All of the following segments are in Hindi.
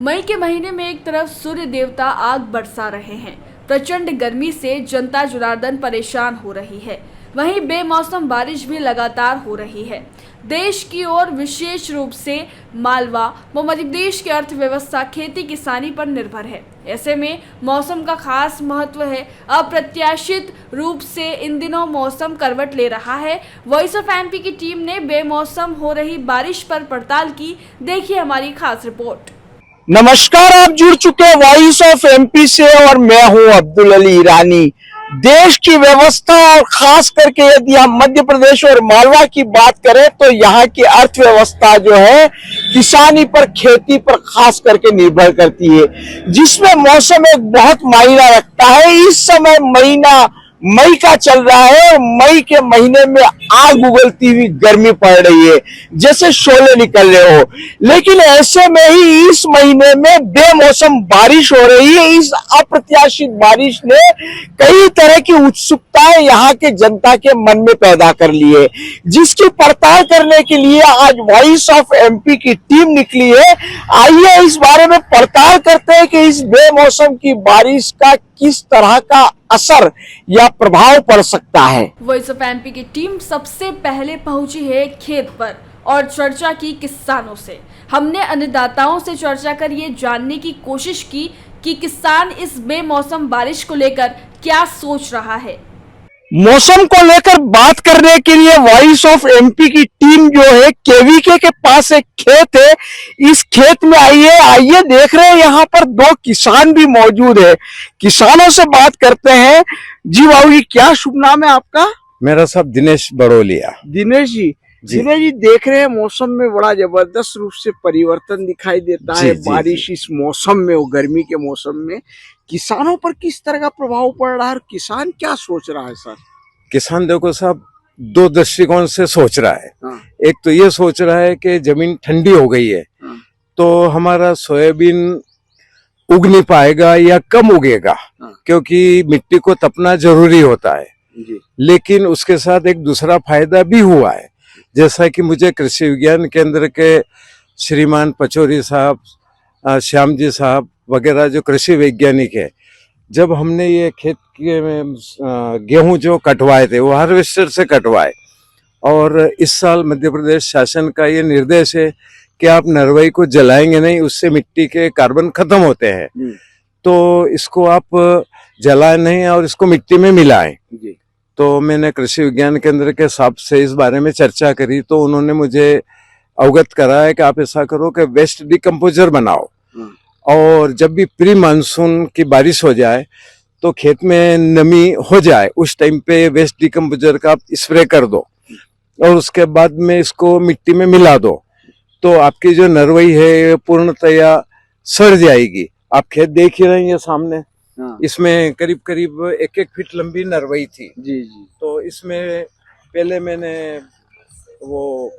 मई के महीने में एक तरफ सूर्य देवता आग बरसा रहे हैं, प्रचंड गर्मी से जनता जनार्दन परेशान हो रही है। वहीं बेमौसम बारिश भी लगातार हो रही है। देश की ओर विशेष रूप से मालवा व मध्य प्रदेश की अर्थव्यवस्था खेती किसानी पर निर्भर है। ऐसे में मौसम का खास महत्व है। अप्रत्याशित रूप से इन दिनों मौसम करवट ले रहा है। वॉइस ऑफ एमपी की टीम ने बेमौसम हो रही बारिश पर पड़ताल की। देखिए हमारी खास रिपोर्ट। नमस्कार, आप जुड़ चुके हैं वॉइस ऑफ एमपी से और मैं हूं अब्दुल अली ईरानी। देश की व्यवस्था और खास करके यदि हम मध्य प्रदेश और मालवा की बात करें तो यहाँ की अर्थव्यवस्था जो है किसानी पर, खेती पर खास करके निर्भर करती है, जिसमें मौसम एक बहुत मायना रखता है। इस समय महीना मई का चल रहा है और मई के महीने में आग उगलती हुई गर्मी पड़ रही है, जैसे शोले निकल रहे हो। लेकिन ऐसे में ही इस महीने में बेमौसम बारिश हो रही है। इस अप्रत्याशित बारिश ने कई तरह की उत्सुकताएं यहाँ के जनता के मन में पैदा कर ली है, जिसकी पड़ताल करने के लिए आज वॉइस ऑफ एमपी की टीम निकली है। आइए इस बारे में पड़ताल करते हैं कि इस बेमौसम की बारिश का किस तरह का असर या प्रभाव पड़ सकता है। वॉइस ऑफ एमपी की टीम सबसे पहले पहुंची है खेत पर और चर्चा की किसानों से। हमने अन्नदाताओं से चर्चा कर ये जानने की कोशिश की कि किसान इस बेमौसम बारिश को लेकर क्या सोच रहा है। मौसम को लेकर बात करने के लिए वॉइस ऑफ एमपी की टीम जो है केवीके के पास एक खेत है, इस खेत में आइए देख रहे हैं यहाँ पर दो किसान भी मौजूद है। किसानों से बात करते हैं। जी बाबू जी, क्या शुभ नाम है आपका? मेरा सब दिनेश बड़ोलिया। दिनेश जी, दिनेश जी, देख रहे हैं मौसम में बड़ा जबरदस्त रूप से परिवर्तन दिखाई देता है। बारिश इस मौसम में, वो गर्मी के मौसम में किसानों पर किस तरह का प्रभाव पड़ रहा है और किसान क्या सोच रहा है? सर, किसान देखो साहब, दो दृष्टिकोण से सोच रहा है। हाँ। एक तो ये सोच रहा है कि जमीन ठंडी हो गई है, हाँ। तो हमारा सोयाबीन उग नहीं पाएगा या कम उगेगा, हाँ। क्योंकि मिट्टी को तपना जरूरी होता है जी। लेकिन उसके साथ एक दूसरा फायदा भी हुआ है, जैसा कि मुझे कृषि विज्ञान केंद्र के श्रीमान पचौरी साहब, श्याम जी साहब वगैरह जो कृषि वैज्ञानिक है, जब हमने ये खेत के गेहूं जो कटवाए थे वो हार्वेस्टर से कटवाए, और इस साल मध्य प्रदेश शासन का ये निर्देश है कि आप नरवई को जलाएंगे नहीं, उससे मिट्टी के कार्बन खत्म होते हैं, तो इसको आप जलाएं नहीं और इसको मिट्टी में मिलाएं। तो मैंने कृषि विज्ञान केंद्र के साहब से इस बारे में चर्चा करी, तो उन्होंने मुझे अवगत कराया कि आप ऐसा करो कि वेस्ट डिकम्पोजर बनाओ, और जब भी प्री मानसून की बारिश हो जाए तो खेत में नमी हो जाए, उस टाइम पे वेस्ट डिकम्पोजर का आप स्प्रे कर दो और उसके बाद में इसको मिट्टी में मिला दो, तो आपकी जो नरवई है पूर्णतया सड़ जाएगी। आप खेत देख ही रहे हैं ये सामने। हाँ। इसमें करीब करीब 1-1 फीट लंबी नरवई थी। जी। तो इसमें पहले मैंने वो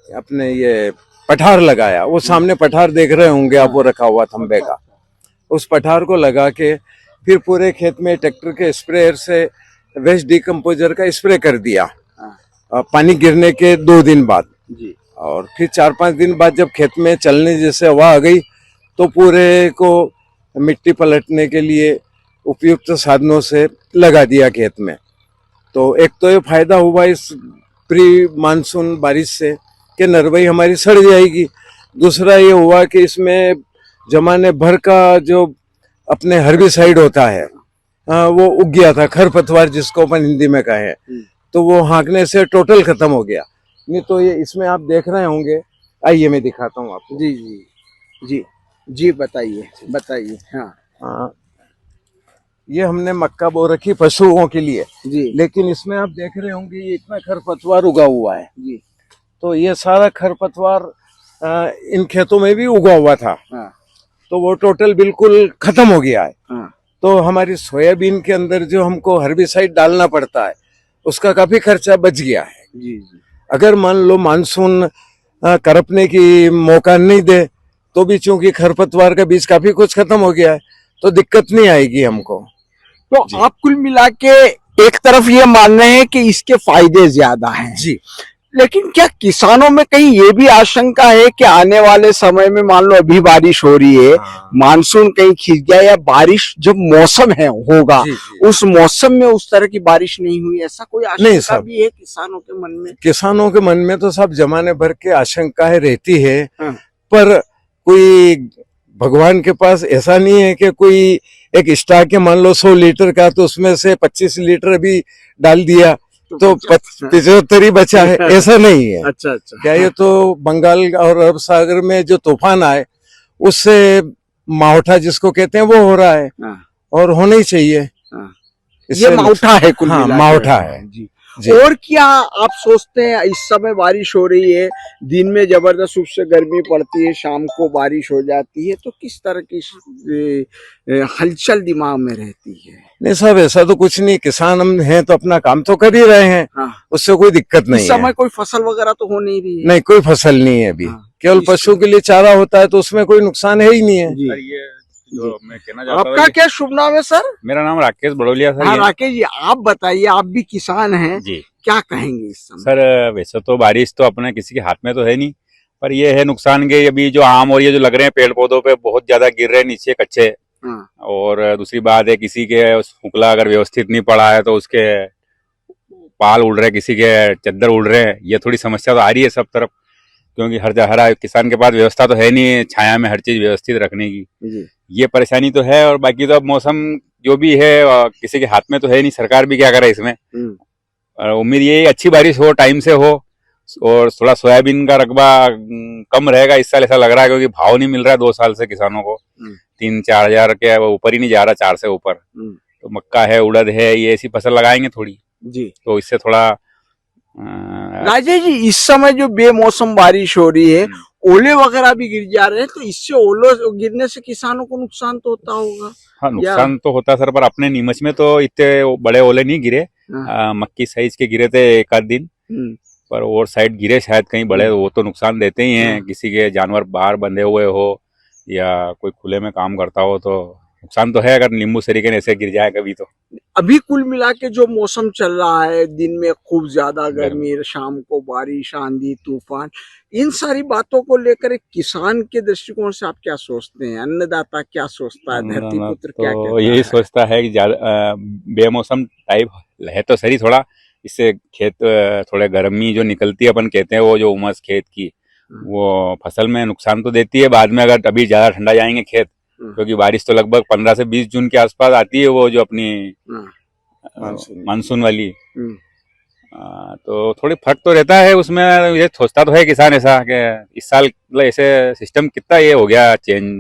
अपने ये पठार लगाया, वो सामने पठार देख रहे होंगे आप, वो रखा हुआ थंबे का, उस पठार को लगा के फिर पूरे खेत में ट्रैक्टर के स्प्रेयर से वेस्ट डिकम्पोजर का स्प्रे कर दिया। पानी गिरने के 2 दिन बाद जी। और फिर 4-5 दिन बाद जब खेत में चलने जैसे हवा आ गई तो पूरे को मिट्टी पलटने के लिए उपयुक्त साधनों से लगा दिया खेत में। तो एक तो ये फायदा हुआ इस प्री मानसून बारिश से कि नरवई हमारी सड़ जाएगी। दूसरा ये हुआ कि इसमें जमाने भर का जो अपने हर्बिसाइड होता है वो उग गया था, खरपतवार जिसको अपन हिंदी में कहें, तो वो हाँकने से टोटल खत्म हो गया। नहीं तो ये इसमें आप देख रहे होंगे, आइए मैं दिखाता हूँ आपको। जी जी जी जी, बताइए। हाँ, ये हमने मक्का बो रखी पशुओं के लिए जी, लेकिन इसमें आप देख रहे होंगे ये इतना खरपतवार उगा हुआ है जी। तो ये सारा खरपतवार इन खेतों में भी उगा हुआ था। हाँ। तो वो टोटल बिल्कुल खत्म हो गया है। हाँ। तो हमारी सोयाबीन के अंदर जो हमको हर्बिसाइड डालना पड़ता है उसका काफी खर्चा बच गया है। जी। अगर मान लो मानसून करपने की मौका नहीं दे तो भी चूंकि खरपतवार का बीज काफी कुछ खत्म हो गया है तो दिक्कत नहीं आएगी हमको। तो आप कुल मिला के एक तरफ ये मान रहे हैं कि इसके फायदे ज्यादा हैं। जी। लेकिन क्या किसानों में कहीं ये भी आशंका है कि आने वाले समय में मान लो अभी बारिश हो रही है, मानसून कहीं खिंच गया या बारिश जब मौसम है होगा, उस मौसम में उस तरह की बारिश नहीं हुई, ऐसा कोई आशंका भी है किसानों के मन में? किसानों के मन में तो सब जमाने भर के आशंकाएं रहती है, हाँ। पर कोई भगवान के पास ऐसा नहीं है कि कोई एक स्टॉक है मान लो 100 लीटर का, तो उसमें से 25 लीटर भी डाल दिया तो 75 ही बचा है, ऐसा नहीं है। अच्छा। क्या ये तो बंगाल और अरब सागर में जो तूफान आए उससे मावठा जिसको कहते हैं वो हो रहा है, और होना ही चाहिए। ये मावठा है कुल हाँ, मावठा है जी। और क्या आप सोचते हैं इस समय बारिश हो रही है, दिन में जबरदस्त रूप से गर्मी पड़ती है, शाम को बारिश हो जाती है, तो किस तरह की हलचल दिमाग में रहती है? नहीं साहब, ऐसा तो कुछ नहीं, किसान हम हैं तो अपना काम तो कर ही रहे हैं। हाँ। उससे कोई दिक्कत नहीं है। इस समय कोई फसल वगैरह तो हो नहीं रही है? नहीं, कोई फसल नहीं है अभी। हाँ। केवल पशु के लिए चारा होता है, तो उसमें कोई नुकसान है ही नहीं है। जी। ये जो मैं कहना चाहता आपका क्या शुभ नाम है सर? मेरा नाम राकेश बड़ोलिया सर। हाँ राकेश जी, आप बताइए, आप भी किसान हैं जी। क्या कहेंगे इस समय? सर वैसे तो बारिश तो अपने किसी के हाथ में तो है नहीं, पर ये है नुकसान के अभी जो आम और ये जो लग रहे हैं पेड़ पौधों पे बहुत ज्यादा गिर रहे हैं नीचे कच्चे। हाँ। और दूसरी बात है किसी के फुकला अगर व्यवस्थित नहीं पड़ा है तो उसके पाल उड़ रहे हैं, किसी के चद्दर उड़ रहे हैं। ये थोड़ी समस्या तो आ रही है सब तरफ, क्योंकि हर किसान के पास व्यवस्था तो है नहीं छाया में हर चीज व्यवस्थित रखने की। जी। ये परेशानी तो है। और बाकी तो अब मौसम जो भी है किसी के हाथ में तो है नहीं, सरकार भी क्या करे इसमें। और उम्मीद ये अच्छी बारिश हो, टाइम से हो, और थोड़ा सोयाबीन का रकबा कम रहेगा इस साल, ऐसा लग रहा है, क्योंकि भाव नहीं मिल रहा है 2 साल से किसानों को। 3-4 हजार के ऊपर ही नहीं जा रहा, 4 से ऊपर। तो मक्का है, उड़द है, ये ऐसी फसल लगाएंगे थोड़ी जी, तो इससे थोड़ा राजेश जी इस समय जो बेमौसम बारिश हो रही है, ओले वगैरह भी गिर जा रहे हैं, तो इससे ओले गिरने से किसानों को नुकसान तो होता होगा? हाँ, नुकसान तो होता सर, पर अपने नीमच में तो इतने बड़े ओले नहीं गिरे। मक्की साइज के गिरे थे एक आध दिन, पर और साइड गिरे शायद कहीं बड़े, वो तो नुकसान देते ही हैं। किसी के जानवर बाहर बंधे हुए हो या कोई खुले में काम करता हो तो नुकसान तो है, अगर नींबू सरीके ऐसे गिर जाए कभी तो। अभी कुल मिला के जो मौसम चल रहा है, दिन में खूब ज्यादा गर्मी, शाम को बारिश, आंधी तूफान, इन सारी बातों को लेकर एक किसान के दृष्टिकोण से आप क्या सोचते हैं? अन्नदाता क्या सोचता है? धरती पुत्र क्या कहता है? यही सोचता है कि बेमौसम टाइप है तो सही, थोड़ा इससे खेत थोड़े गर्मी जो निकलती है अपन कहते हैं, वो जो उमस खेत की, वो फसल में नुकसान तो देती है बाद में, अगर अभी ज्यादा ठंडा जाएंगे खेत, क्योंकि बारिश तो लगभग 15 से 20 जून के आसपास आती है, वो जो अपनी मानसून वाली। तो थोड़ी फर्क तो रहता है उसमें। ये सोचता तो है किसान ऐसा कि इस साल ऐसे सिस्टम कितना ये हो गया चेंज,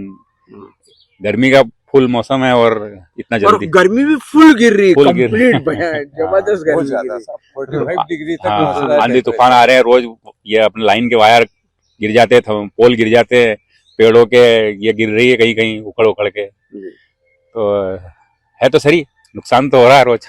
गर्मी का फुल मौसम है और इतना जल्दी गर्मी भी फुल गिर रही है, फुल गिर रही है, जबरदस्त गर्मी गिर रही है। 45 डिग्री तक आंधी तूफान आ रहे हैं रोज, ये अपने लाइन के वायर गिर जाते हैं, पोल गिर जाते हैं, पेड़ों के ये गिर रही है कहीं कहीं उखड़ उखड़ के। तो है तो सही, नुकसान तो हो रहा है रोज।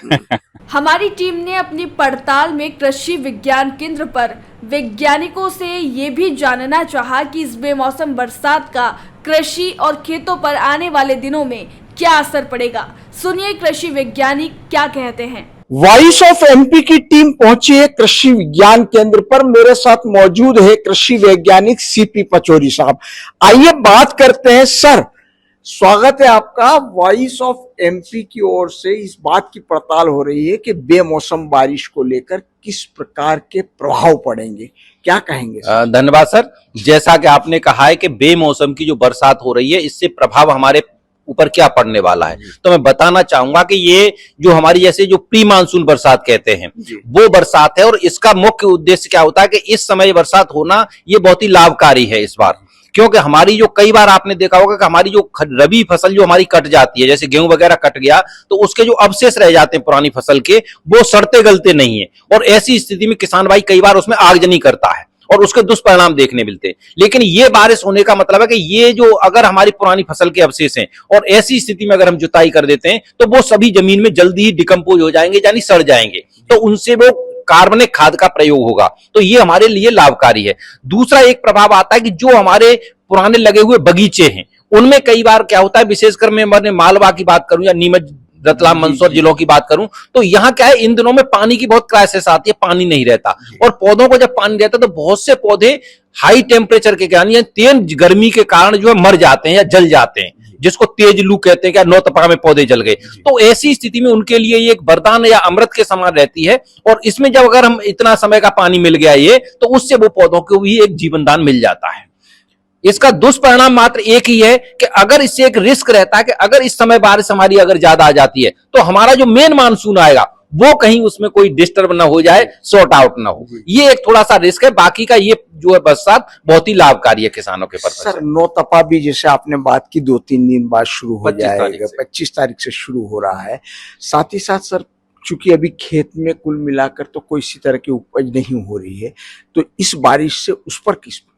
हमारी टीम ने अपनी पड़ताल में कृषि विज्ञान केंद्र पर वैज्ञानिकों से ये भी जानना चाहा कि इस बेमौसम बरसात का कृषि और खेतों पर आने वाले दिनों में क्या असर पड़ेगा। सुनिए कृषि वैज्ञानिक क्या कहते हैं। वॉइस ऑफ एमपी की टीम पहुंची है कृषि विज्ञान केंद्र पर। मेरे साथ मौजूद है कृषि वैज्ञानिक सीपी पचौरी साहब। आइए बात करते हैं। सर, स्वागत है आपका। वॉइस ऑफ एमपी की ओर से इस बात की पड़ताल हो रही है कि बेमौसम बारिश को लेकर किस प्रकार के प्रभाव पड़ेंगे, क्या कहेंगे? धन्यवाद सर। जैसा कि आपने कहा है कि बेमौसम की जो बरसात हो रही है, इससे प्रभाव हमारे ऊपर क्या पड़ने वाला है, तो मैं बताना चाहूंगा कि ये जो हमारी जैसे जो प्री मानसून बरसात कहते हैं वो बरसात है, और इसका मुख्य उद्देश्य क्या होता है कि इस समय बरसात होना ये बहुत ही लाभकारी है इस बार। क्योंकि हमारी जो कई बार आपने देखा होगा कि हमारी जो रबी फसल जो हमारी कट जाती है, जैसे गेहूं वगैरह कट गया, तो उसके जो अवशेष रह जाते हैं पुरानी फसल के, वो सड़ते गलते नहीं है, और ऐसी स्थिति में किसान भाई कई बार उसमें आगजनी करता है और उसके दुष्परिणाम देखने मिलते हैं। लेकिन ये बारिश होने का मतलब है कि ये जो अगर हमारी पुरानी फसल के अवशेष हैं और ऐसी स्थिति में अगर हम जुताई कर देते हैं तो वो सभी जमीन में जल्दी ही डिकम्पोज हो जाएंगे, यानी सड़ जाएंगे, तो उनसे वो कार्बनिक खाद का प्रयोग होगा, तो ये हमारे लिए लाभकारी है। दूसरा एक प्रभाव आता है कि जो हमारे पुराने लगे हुए बगीचे हैं उनमें कई बार क्या होता है, विशेषकर मैं मालवा की बात करूं या नीमच रतलाम मंदसौर जिलों की बात करूं, तो यहाँ क्या है, इन दिनों में पानी की बहुत क्राइसिस आती है, पानी नहीं रहता, और पौधों को जब पानी रहता है तो बहुत से पौधे हाई टेम्परेचर के कारण या तेज गर्मी के कारण जो है मर जाते हैं या जल जाते हैं, जिसको तेज लू कहते हैं, क्या नौतपा में पौधे जल गए। तो ऐसी स्थिति में उनके लिए ये एक वरदान या अमृत के समान रहती है, और इसमें जब अगर हम इतना समय का पानी मिल गया ये, तो उससे वो पौधों को भी एक जीवन दान मिल जाता है। इसका दुष्परिणाम मात्र एक ही है कि अगर इससे एक रिस्क रहता है कि अगर इस समय बारिश हमारी अगर ज्यादा आ जाती है तो हमारा जो मेन मानसून आएगा वो कहीं उसमें कोई डिस्टर्ब ना हो जाए, सॉर्ट आउट ना हो, ये एक थोड़ा सा रिस्क है। बाकी का ये जो है बरसात बहुत ही लाभकारी है किसानों के पर्पस सर नौतपा भी जैसे आपने बात की 2-3 दिन बाद शुरू हो 25 तारीख जाएगा, से। 25 तारीख से शुरू हो रहा है। साथ ही साथ सर चूंकि अभी खेत में कुल मिलाकर तो कोई इसी तरह की उपज नहीं हो रही है, तो इस बारिश से उस पर किस प्रकार?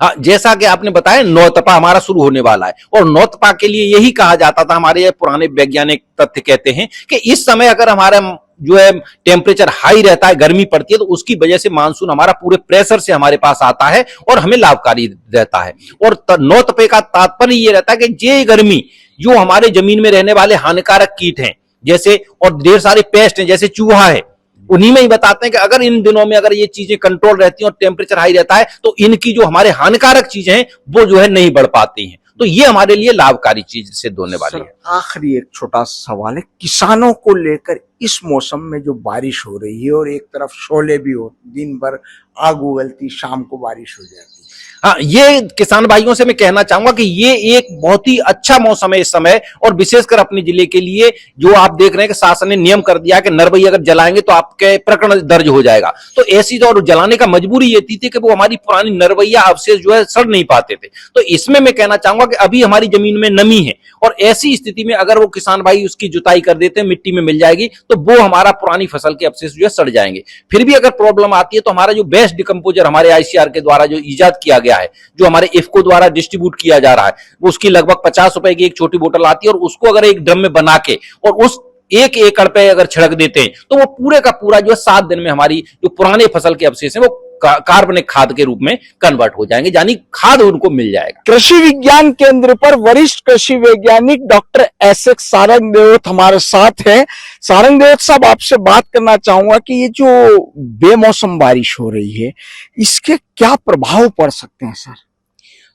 हाँ, जैसा कि आपने बताया नौतपा हमारा शुरू होने वाला है, और नौतपा के लिए यही कहा जाता था, हमारे ये पुराने वैज्ञानिक तथ्य कहते हैं कि इस समय अगर हमारा जो है टेम्परेचर हाई रहता है, गर्मी पड़ती है, तो उसकी वजह से मानसून हमारा पूरे प्रेशर से हमारे पास आता है और हमें लाभकारी रहता है। और नौतपे का तात्पर्य ये रहता है कि ये गर्मी जो हमारे जमीन में रहने वाले हानिकारक कीट हैं जैसे, और ढेर सारे पेस्ट हैं जैसे चूहा है, उन्हीं में ही बताते हैं कि अगर इन दिनों में अगर ये चीजें कंट्रोल रहती हैं और टेम्परेचर हाई रहता है तो इनकी जो हमारे हानिकारक चीजें हैं वो जो है नहीं बढ़ पाती हैं, तो ये हमारे लिए लाभकारी चीज सिद्ध होने वाली है। आखिरी एक छोटा सा सवाल है, किसानों को लेकर इस मौसम में जो बारिश हो रही है और एक तरफ शोले भी हो, दिन भर आग उगलती, शाम को बारिश हो जाती है। हाँ, ये किसान भाइयों से मैं कहना चाहूंगा कि ये एक बहुत ही अच्छा मौसम है इस समय, और विशेषकर अपने जिले के लिए जो आप देख रहे हैं कि शासन ने नियम कर दिया कि नरबई अगर जलाएंगे तो आपके प्रकरण दर्ज हो जाएगा। तो ऐसी जो और जलाने का मजबूरी ये थी कि वो हमारी पुरानी नरबैया अवशेष जो है सड़ नहीं पाते थे। तो इसमें मैं कहना चाहूंगा कि अभी हमारी जमीन में नमी है, और ऐसी स्थिति में अगर वो किसान भाई उसकी जुताई कर देते हैं, मिट्टी में मिल जाएगी, तो वो हमारा पुरानी फसल के अवशेष जो है सड़ जाएंगे। फिर भी अगर प्रॉब्लम आती है तो हमारा जो बेस्ट डिकम्पोजर हमारे आईसीआर के द्वारा जो इजाद किया गया है, जो हमारे इफको द्वारा डिस्ट्रीब्यूट किया जा रहा है, उसकी लगभग 50 रुपए की एक छोटी बोतल आती है, और उसको अगर एक ड्रम में बना के और उस 1 एकड़ पे अगर छिड़क देते हैं तो वो पूरे का पूरा जो है 7 दिन में हमारी जो पुराने फसल के अवशेष हैं वो कार्बनिक खाद के रूप में कन्वर्ट हो जाएंगे, यानी खाद उनको मिल जाएगा। कृषि विज्ञान केंद्र पर वरिष्ठ कृषि वैज्ञानिक डॉक्टर एस.एक्स. सारंगदेवत हमारे साथ हैं। सारंगदेवत साहब, आपसे बात करना चाहूंगा कि ये जो बेमौसम बारिश हो रही है इसके क्या प्रभाव पड़ सकते हैं सर?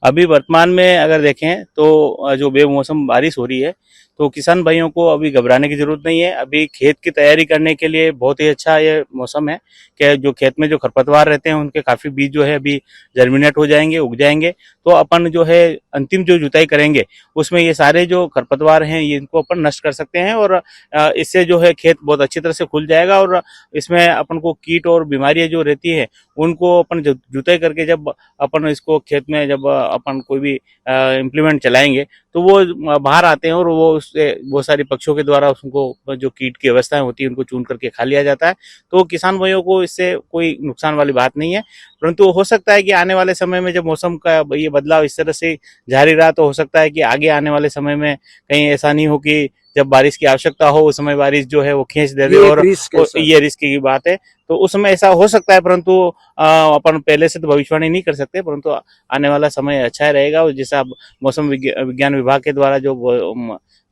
अभी वर्तमान में अगर देखें तो जो बेमौसम बारिश हो रही है तो किसान भाइयों को अभी घबराने की जरूरत नहीं है। अभी खेत की तैयारी करने के लिए बहुत ही अच्छा ये मौसम है कि जो खेत में जो खरपतवार रहते हैं उनके काफी बीज जो है अभी जर्मिनेट हो जाएंगे, उग जाएंगे। तो अपन जो है अंतिम जो जुताई करेंगे उसमें ये सारे जो खरपतवार हैं ये इनको अपन नष्ट कर सकते हैं, और इससे जो है खेत बहुत अच्छी तरह से खुल जाएगा, और इसमें अपन को कीट और बीमारियां जो रहती है उनको अपन जुताई करके जब अपन इसको खेत में जब अपन कोई भी इम्प्लीमेंट चलाएंगे तो वो बाहर आते हैं, और वो उससे बहुत सारी पक्षियों के द्वारा उसको जो कीट की अवस्थाएं होती है उनको चून करके खा लिया जाता है। तो किसान भाइयों को इससे कोई नुकसान वाली बात नहीं है, परंतु हो सकता है कि आने वाले समय में जब मौसम का ये बदलाव इस तरह से जारी रहा तो हो सकता है कि आगे आने वाले समय में कहीं ऐसा नहीं हो कि जब बारिश की आवश्यकता हो उस समय बारिश जो है वो खींच दे दे, और ये रिस्क की बात है। तो उस समय ऐसा हो सकता है, परंतु अपन पहले से तो भविष्यवाणी नहीं कर सकते, परंतु आने वाला समय अच्छा रहेगा। और जैसा मौसम विज्ञान विभाग के द्वारा जो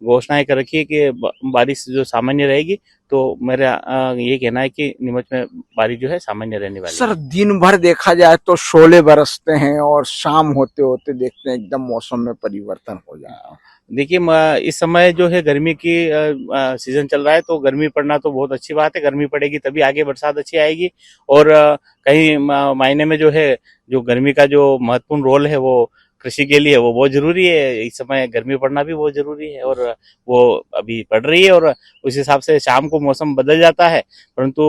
घोषणाएं कर रखी है कि बारिश जो सामान्य रहेगी, तो मेरा ये कहना है कि नीमच में बारिश जो है सामान्य रहने वाली है। सर दिन भर देखा जाए तो शोले बरसते हैं और शाम होते होते देखते हैं एकदम मौसम में परिवर्तन हो जाए। देखिए इस समय जो है गर्मी की सीजन चल रहा है, तो गर्मी पड़ना तो बहुत अच्छी बात है। गर्मी पड़ेगी तभी आगे बरसात अच्छी आएगी, और कहीं मायने में जो है जो गर्मी का जो महत्वपूर्ण रोल है वो कृषि के लिए वो बहुत जरूरी है। इस समय गर्मी पड़ना भी बहुत जरूरी है, और वो अभी पड़ रही है, और उस हिसाब से शाम को मौसम बदल जाता है, परंतु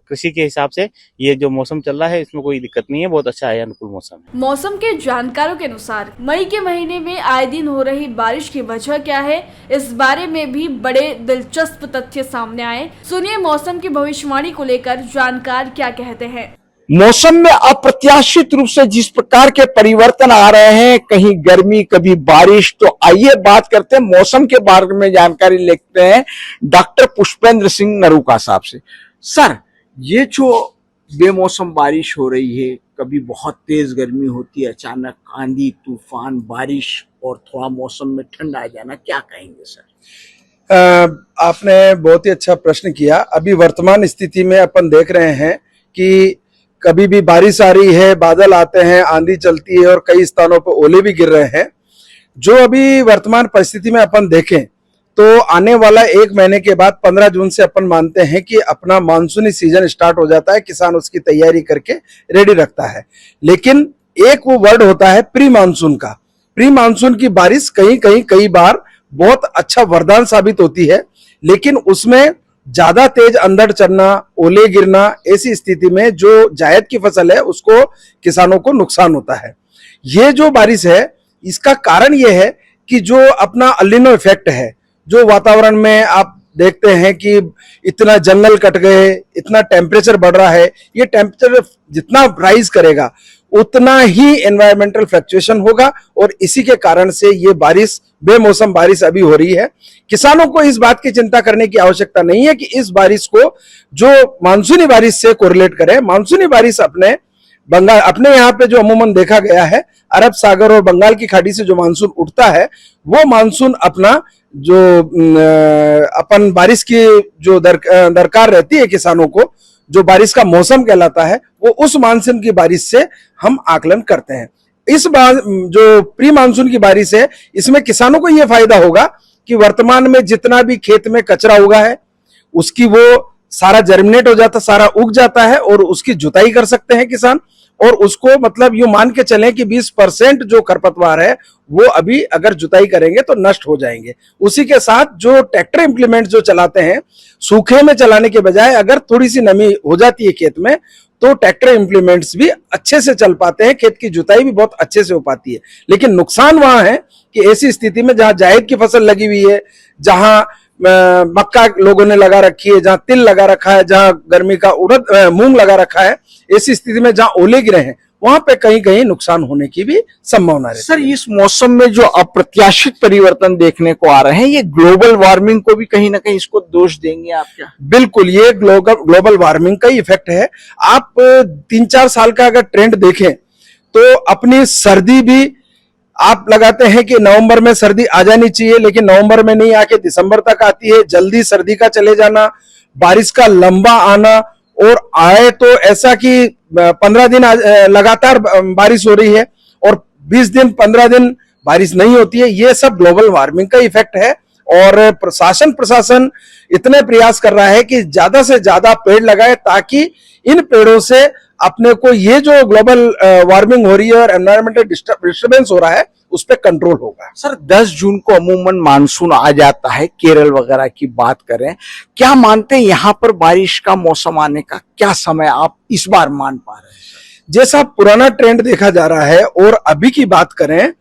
कृषि के हिसाब से ये जो मौसम चल रहा है इसमें कोई दिक्कत नहीं है, बहुत अच्छा है, अनुकूल मौसम है। मौसम के जानकारों के अनुसार मई के महीने में आए दिन हो रही बारिश की वजह क्या है, इस बारे में भी बड़े दिलचस्प तथ्य सामने आए। सुनिए मौसम की भविष्यवाणी को लेकर जानकार क्या कहते हैं। मौसम में अप्रत्याशित रूप से जिस प्रकार के परिवर्तन आ रहे हैं, कहीं गर्मी कभी बारिश, तो आइए बात करते हैं मौसम के बारे में जानकारी लेते हैं डॉक्टर पुष्पेंद्र सिंह नरूका साहब से। सर, ये जो बेमौसम बारिश हो रही है, कभी बहुत तेज गर्मी होती है, अचानक आंधी तूफान बारिश और थोड़ा मौसम में ठंड आ जाना, क्या कहेंगे सर? आपने बहुत ही अच्छा प्रश्न किया। अभी वर्तमान स्थिति में अपन देख रहे हैं कि कभी भी बारिश आ रही है, बादल आते हैं, आंधी चलती है और कई स्थानों पर ओले भी गिर रहे हैं। जो अभी वर्तमान परिस्थिति में अपन देखें तो आने वाला 1 महीने के बाद 15 जून से अपन मानते हैं कि अपना मानसूनी सीजन स्टार्ट हो जाता है, किसान उसकी तैयारी करके रेडी रखता है। लेकिन एक वो वर्ड होता है प्री मानसून का। प्री मानसून की बारिश कई बार बहुत अच्छा वरदान साबित होती है, लेकिन उसमें ज्यादा तेज अंधड़ चलना, ओले गिरना, ऐसी स्थिति में जो जायद की फसल है उसको किसानों को नुकसान होता है। ये जो बारिश है इसका कारण ये है कि जो अपना अल्निनो इफेक्ट है, जो वातावरण में आप देखते हैं कि इतना जंगल कट गए, इतना टेम्परेचर बढ़ रहा है, ये टेम्परेचर जितना राइज करेगा उतना ही एनवायरमेंटल फ्लक्चुएशन होगा और इसी के कारण से ये बारिश, बेमौसम बारिश अभी हो रही है। किसानों को इस बात की चिंता करने की आवश्यकता नहीं है कि इस बारिश को जो मानसूनी बारिश से कोरिलेट करें। मानसूनी बारिश अपने यहाँ पे जो अमूमन देखा गया है, अरब सागर और बंगाल की खाड़ी से जो मानसून उठता है वो मानसून अपना जो अपन बारिश की जो दरकार रहती है किसानों को, जो बारिश का मौसम कहलाता है, वो उस मानसून की बारिश से हम आकलन करते हैं। इस बार जो प्री मानसून की बारिश है इसमें किसानों को यह फायदा होगा कि वर्तमान में जितना भी खेत में कचरा उगा है उसकी वो सारा जर्मिनेट हो जाता, सारा उग जाता है और उसकी जुताई कर सकते हैं किसान। और उसको मतलब यूं मान के चलें कि 20% जो खरपतवार है वो अभी अगर जुताई करेंगे तो नष्ट हो जाएंगे। उसी के साथ जो ट्रैक्टर इंप्लीमेंट जो चलाते हैं, सूखे में चलाने के बजाय अगर थोड़ी सी नमी हो जाती है खेत में तो ट्रैक्टर इंप्लीमेंट्स भी अच्छे से चल पाते हैं, खेत की जुताई भी बहुत अच्छे से हो पाती है। लेकिन नुकसान वहां है कि ऐसी स्थिति में जहां जायद की फसल लगी हुई है, जहां मक्का लोगों ने लगा रखी है, जहां तिल लगा रखा है, जहां गर्मी का मूंग लगा रखा है, ऐसी स्थिति में जहां ओले गिरे हैं वहां पे कहीं नुकसान होने की भी संभावना है। सर, इस मौसम में जो अप्रत्याशित परिवर्तन देखने को आ रहे हैं, ये ग्लोबल वार्मिंग को भी कहीं ना कहीं इसको दोष देंगे आप क्या? बिल्कुल, ये ग्लोबल वार्मिंग का ही इफेक्ट है। आप 3-4 साल का अगर ट्रेंड देखें तो अपनी सर्दी भी आप लगाते हैं कि नवंबर में सर्दी आ जानी चाहिए, लेकिन नवंबर में नहीं आके दिसंबर तक आती है। जल्दी सर्दी का चले जाना, बारिश का लंबा आना, और आए तो ऐसा कि 15 दिन लगातार बारिश हो रही है और 20 दिन 15 दिन बारिश नहीं होती है। ये सब ग्लोबल वार्मिंग का इफेक्ट है। और प्रशासन इतने प्रयास कर रहा है कि ज्यादा से ज्यादा पेड़ लगाए ताकि इन पेड़ों से अपने को ये जो ग्लोबल वार्मिंग हो रही है और एनवायरमेंटल डिस्टर्बेंस हो रहा है उस पर कंट्रोल होगा। सर, 10 जून को अमूमन मानसून आ जाता है, केरल वगैरह की बात करें, क्या मानते हैं यहाँ पर बारिश का मौसम आने का क्या समय आप इस बार मान पा रहे हैं? जैसा पुराना ट्रेंड देखा जा रहा है और अभी की बात करें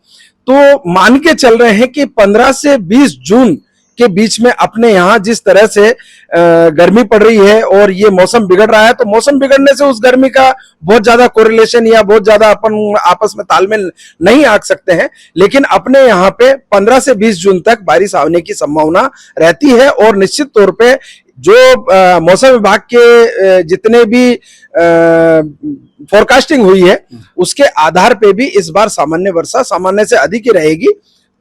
तो मान के चल रहे हैं कि 15 से 20 जून के बीच में अपने यहाँ जिस तरह से गर्मी पड़ रही है और ये मौसम बिगड़ रहा है, तो मौसम बिगड़ने से उस गर्मी का बहुत ज्यादा कोरिलेशन या बहुत ज्यादा अपन आपस में तालमेल नहीं आंक सकते हैं। लेकिन अपने यहाँ पे 15 से 20 जून तक बारिश आने की संभावना रहती है और निश्चित तौर पे जो मौसम विभाग के जितने भी फोरकास्टिंग हुई है उसके आधार पे भी इस बार सामान्य वर्षा सामान्य से अधिक ही रहेगी,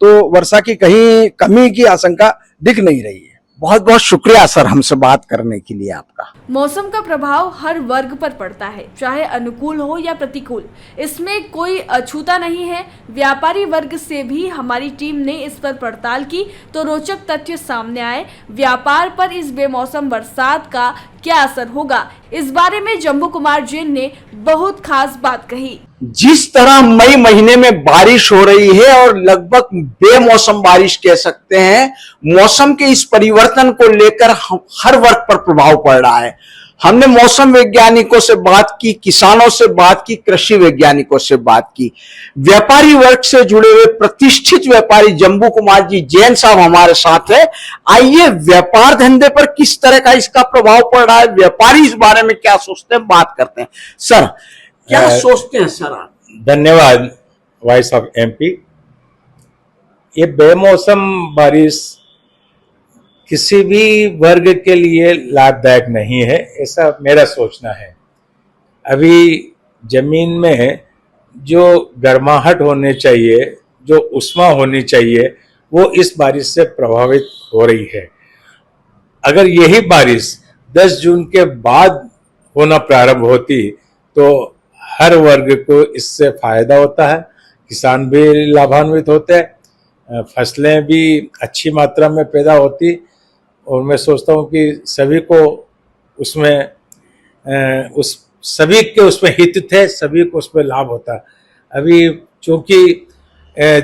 तो वर्षा की कहीं कमी की आशंका दिख नहीं रही है। बहुत बहुत शुक्रिया सर हमसे बात करने के लिए आपका। मौसम का प्रभाव हर वर्ग पर पड़ता है, चाहे अनुकूल हो या प्रतिकूल, इसमें कोई अछूता नहीं है। व्यापारी वर्ग से भी हमारी टीम ने इस पर पड़ताल की तो रोचक तथ्य सामने आए। व्यापार पर इस बेमौसम बरसात का क्या असर होगा, इस बारे में जम्बू कुमार जैन ने बहुत खास बात कही। जिस तरह मई महीने में बारिश हो रही है और लगभग बेमौसम बारिश कह सकते हैं, मौसम के इस परिवर्तन को लेकर हर वर्ग पर प्रभाव पड़ रहा है। हमने मौसम वैज्ञानिकों से बात की, किसानों से बात की, कृषि वैज्ञानिकों से बात की, व्यापारी वर्ग से जुड़े हुए प्रतिष्ठित व्यापारी जम्बू कुमार जी जैन साहब हमारे साथ है। आइए व्यापार धंधे पर किस तरह का इसका प्रभाव पड़ रहा है, व्यापारी इस बारे में क्या सोचते हैं, बात करते हैं। सर, क्या सोचते हैं सर आप? धन्यवाद वॉइस ऑफ एमपी। ये बेमौसम बारिश किसी भी वर्ग के लिए लाभदायक नहीं है, ऐसा मेरा सोचना है। अभी जमीन में जो गर्माहट होने चाहिए, जो उष्मा होनी चाहिए, वो इस बारिश से प्रभावित हो रही है। अगर यही बारिश 10 जून के बाद होना प्रारंभ होती तो हर वर्ग को इससे फायदा होता है, किसान भी लाभान्वित होते हैं, फसलें भी अच्छी मात्रा में पैदा होती, और मैं सोचता हूँ कि सभी को उसमें सभी के उसमें हित थे, सभी को उसमें लाभ होता है। अभी चूंकि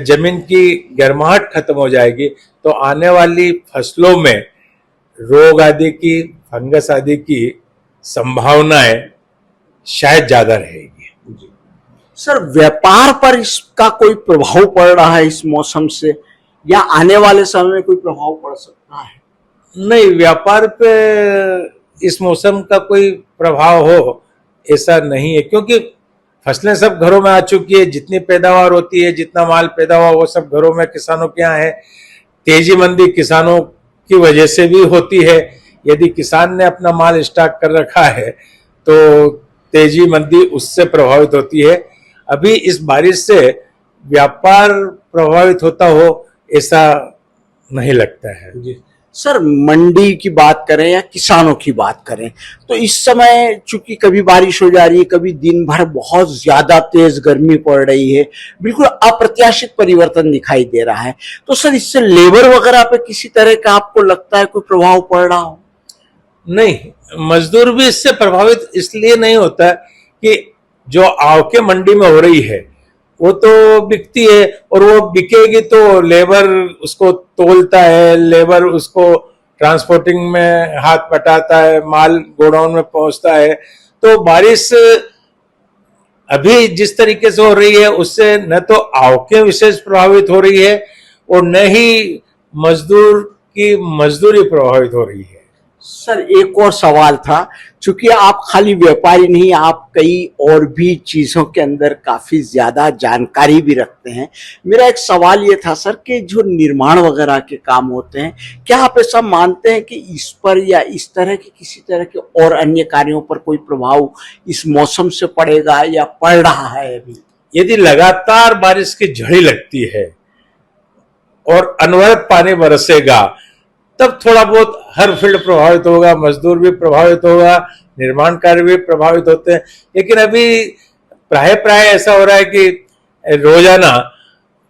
जमीन की गर्माहट खत्म हो जाएगी तो आने वाली फसलों में रोग आदि की, फंगस आदि की संभावनाएं शायद ज्यादा रहेगी। सर, व्यापार पर इसका कोई प्रभाव पड़ रहा है इस मौसम से, या आने वाले समय में कोई प्रभाव पड़ सकता है? नहीं, व्यापार पे इस मौसम का कोई प्रभाव हो ऐसा नहीं है, क्योंकि फसलें सब घरों में आ चुकी है, जितनी पैदावार होती है, जितना माल पैदा हुआ वो सब घरों में किसानों के यहाँ है। तेजी मंदी किसानों की वजह से भी होती है। यदि किसान ने अपना माल स्टॉक कर रखा है तो तेजी मंदी उससे प्रभावित होती है। अभी इस बारिश से व्यापार प्रभावित होता हो ऐसा नहीं लगता है। जी सर, मंडी की बात करें या किसानों की बात करें तो इस समय चूंकि कभी बारिश हो जा रही है, कभी दिन भर बहुत ज्यादा तेज गर्मी पड़ रही है, बिल्कुल अप्रत्याशित परिवर्तन दिखाई दे रहा है। तो सर, इससे लेबर वगैरह पे किसी तरह का आपको लगता है कोई प्रभाव पड़ रहा हो? नहीं, मजदूर भी इससे प्रभावित इसलिए नहीं होता कि जो आवके मंडी में हो रही है वो तो बिकती है, और वो बिकेगी तो लेबर उसको तोलता है, लेबर उसको ट्रांसपोर्टिंग में हाथ बटाता है, माल गोडाउन में पहुंचता है। तो बारिश अभी जिस तरीके से हो रही है उससे न तो आवकें विशेष प्रभावित हो रही है और न ही मजदूर की मजदूरी प्रभावित हो रही है। सर, एक और सवाल था, चूंकि आप खाली व्यापारी नहीं, आप कई और भी चीजों के अंदर काफी ज्यादा जानकारी भी रखते हैं। मेरा एक सवाल ये था सर कि जो निर्माण वगैरह के काम होते हैं, क्या आप ऐसा मानते हैं कि इस पर या इस तरह के किसी तरह के और अन्य कार्यों पर कोई प्रभाव इस मौसम से पड़ेगा या पड़ रहा है अभी? यदि लगातार बारिश की झड़ी लगती है और अनवरत पानी बरसेगा तब थोड़ा बहुत हर फील्ड प्रभावित होगा, मजदूर भी प्रभावित होगा, निर्माण कार्य भी प्रभावित होते हैं। लेकिन अभी प्राय ऐसा हो रहा है कि रोजाना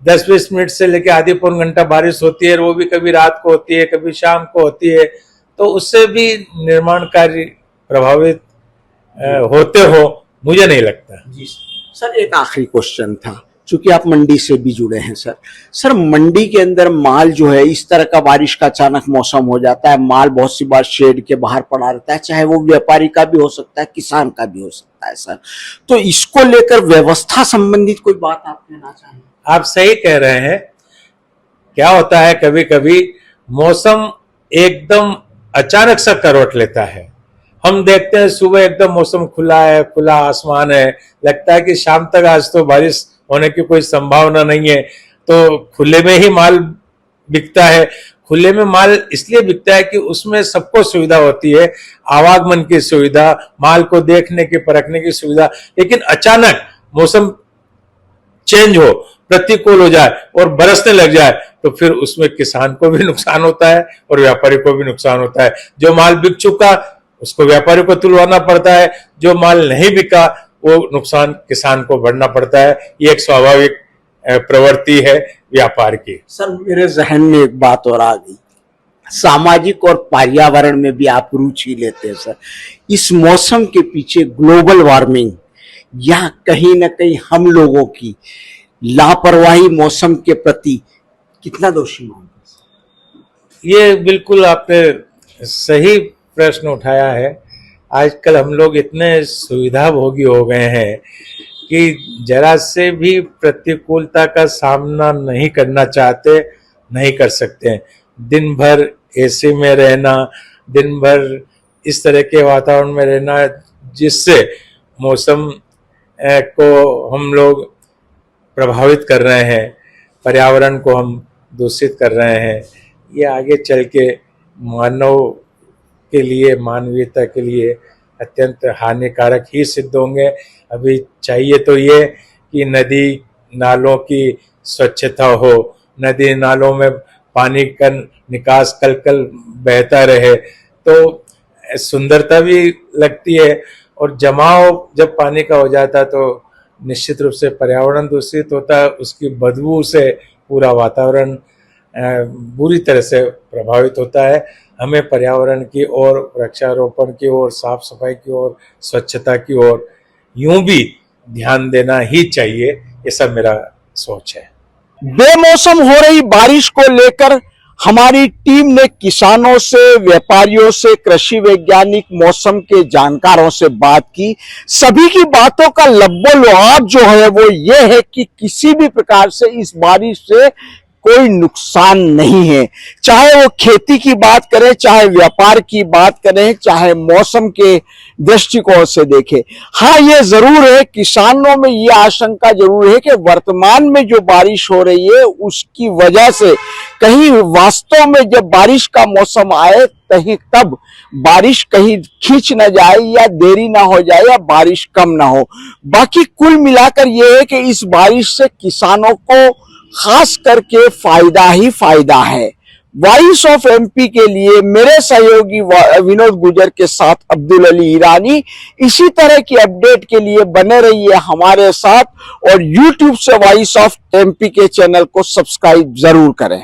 10-20 मिनट से लेकर आधी पौन घंटा बारिश होती है, और वो भी कभी रात को होती है, कभी शाम को होती है, तो उससे भी निर्माण कार्य प्रभावित होते हो मुझे नहीं लगता। जी सर, एक आखिरी क्वेश्चन था, चूंकि आप मंडी से भी जुड़े हैं सर, मंडी के अंदर माल जो है, इस तरह का बारिश का अचानक मौसम हो जाता है, माल बहुत सी बार शेड के बाहर पड़ा रहता है, चाहे वो व्यापारी का भी हो सकता है, किसान का भी हो सकता है सर। तो इसको लेकर व्यवस्था संबंधित कोई बात आप कहना चाहेंगे? आप सही कह रहे हैं। क्या होता है, कभी कभी मौसम एकदम अचानक सा करवट लेता है। हम देखते हैं सुबह एकदम मौसम खुला है, खुला आसमान है, लगता है कि शाम तक आज तो बारिश होने की कोई संभावना नहीं है, तो खुले में ही माल बिकता है। खुले में माल इसलिए बिकता है कि उसमें सबको सुविधा होती है, आवागमन की सुविधा, माल को देखने की, परखने की सुविधा। लेकिन अचानक मौसम चेंज हो, प्रतिकूल हो जाए और बरसने लग जाए तो फिर उसमें किसान को भी नुकसान होता है और व्यापारी को भी नुकसान होता है। जो माल बिक चुका उसको व्यापारी को तुलवाना पड़ता है, जो माल नहीं बिका वो नुकसान किसान को भरना पड़ता है। ये एक स्वाभाविक प्रवृत्ति है व्यापार की। सर, मेरे जहन में एक बात और आ गई, सामाजिक और पर्यावरण में भी आप रुचि लेते हैं सर। इस मौसम के पीछे ग्लोबल वार्मिंग या कहीं ना कहीं हम लोगों की लापरवाही मौसम के प्रति कितना दोषी मानते? ये बिल्कुल आपने सही प्रश्न उठाया है। आजकल हम लोग इतने सुविधा भोगी हो गए हैं कि जरा से भी प्रतिकूलता का सामना नहीं करना चाहते, नहीं कर सकते। दिन भर एसी में रहना, दिन भर इस तरह के वातावरण में रहना, जिससे मौसम को हम लोग प्रभावित कर रहे हैं, पर्यावरण को हम दूषित कर रहे हैं। ये आगे चल के मानव के लिए, मानवीयता के लिए अत्यंत हानिकारक ही सिद्ध होंगे। अभी चाहिए तो ये कि नदी नालों की स्वच्छता हो, नदी नालों में पानी का निकास कल कल बहता रहे तो सुंदरता भी लगती है, और जमाव जब पानी का हो जाता है तो निश्चित रूप से पर्यावरण दूषित होता है, उसकी बदबू से पूरा वातावरण बुरी तरह से प्रभावित होता है। हमें पर्यावरण की ओर, वृक्षारोपण की ओर, साफ सफाई की ओर, स्वच्छता की ओर यूं भी ध्यान देना ही चाहिए, ये सब मेरा सोच है। बेमौसम हो रही बारिश को लेकर हमारी टीम ने किसानों से, व्यापारियों से, कृषि वैज्ञानिक, मौसम के जानकारों से बात की। सभी की बातों का लब्बो-लुआब जो है वो ये है कि किसी भी प्रकार से इस बारिश से कोई नुकसान नहीं है। चाहे वो खेती की बात करें, चाहे व्यापार की बात करें, चाहे मौसम के दृष्टिकोण से देखें। हाँ, ये जरूर है, किसानों में ये आशंका जरूर है कि वर्तमान में जो बारिश हो रही है उसकी वजह से कहीं वास्तव में जब बारिश का मौसम आए तब बारिश कहीं खींच न जाए या देरी ना हो जाए या बारिश कम ना हो। बाकी कुल मिलाकर ये है कि इस बारिश से किसानों को खास करके फायदा ही फायदा है। वॉइस ऑफ एमपी के लिए मेरे सहयोगी विनोद गुजर के साथ अब्दुल अली ईरानी। इसी तरह की अपडेट के लिए बने रहिए हमारे साथ और यूट्यूब से वॉइस ऑफ एमपी के चैनल को सब्सक्राइब जरूर करें।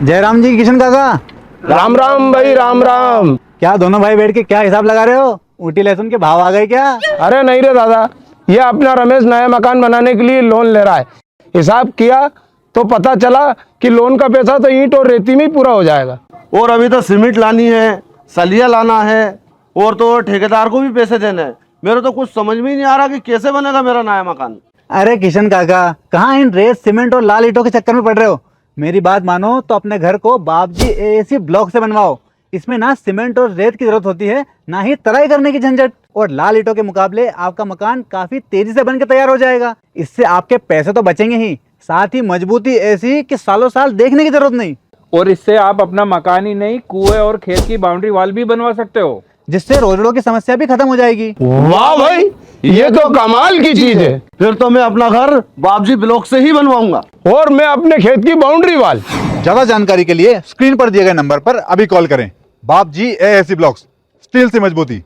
जयराम जी, किशन काका, राम राम भाई, राम राम। क्या दोनों भाई बैठ के क्या हिसाब लगा रहे हो? ऊटी लहसुन के भाव आ गए क्या? अरे नहीं रे दादा, ये अपना रमेश नया मकान बनाने के लिए लोन ले रहा है। हिसाब किया तो पता चला कि लोन का पैसा तो ईंट और रेती में ही पूरा हो जाएगा। और अभी तो सीमेंट लानी है, सलिया लाना है, और तो ठेकेदार को भी पैसे देने हैं। मेरे तो कुछ समझ में ही नहीं आ रहा कि कैसे बनेगा मेरा नया मकान। अरे किशन काका, कहाँ इन रेत, सीमेंट और लाल ईंटों के चक्कर में पड़ रहे हो? मेरी बात मानो तो अपने घर को बाबजी एएसी ब्लॉक से बनवाओ। इसमें ना सीमेंट और रेत की जरूरत होती है, ना ही तराई करने की झंझट, और लाल ईंटों के मुकाबले आपका मकान काफी तेजी से बनकर तैयार हो जाएगा। इससे आपके पैसे तो बचेंगे ही, साथ ही मजबूती ऐसी कि सालों साल देखने की जरूरत नहीं। और इससे आप अपना मकान ही नहीं, कुएं और खेत की बाउंड्री वॉल भी बनवा सकते हो, जिससे रोजड़ों की समस्या भी खत्म हो जाएगी। वाह भाई, ये तो कमाल की चीज है। फिर तो मैं अपना घर बाबजी ब्लॉक से ही बनवाऊंगा, और मैं अपने खेत की बाउंड्री वाल। ज्यादा जानकारी के लिए स्क्रीन पर दिए गए नंबर पर अभी कॉल करें। बाबजी एएसी ब्लॉक्स, स्टील से मजबूती।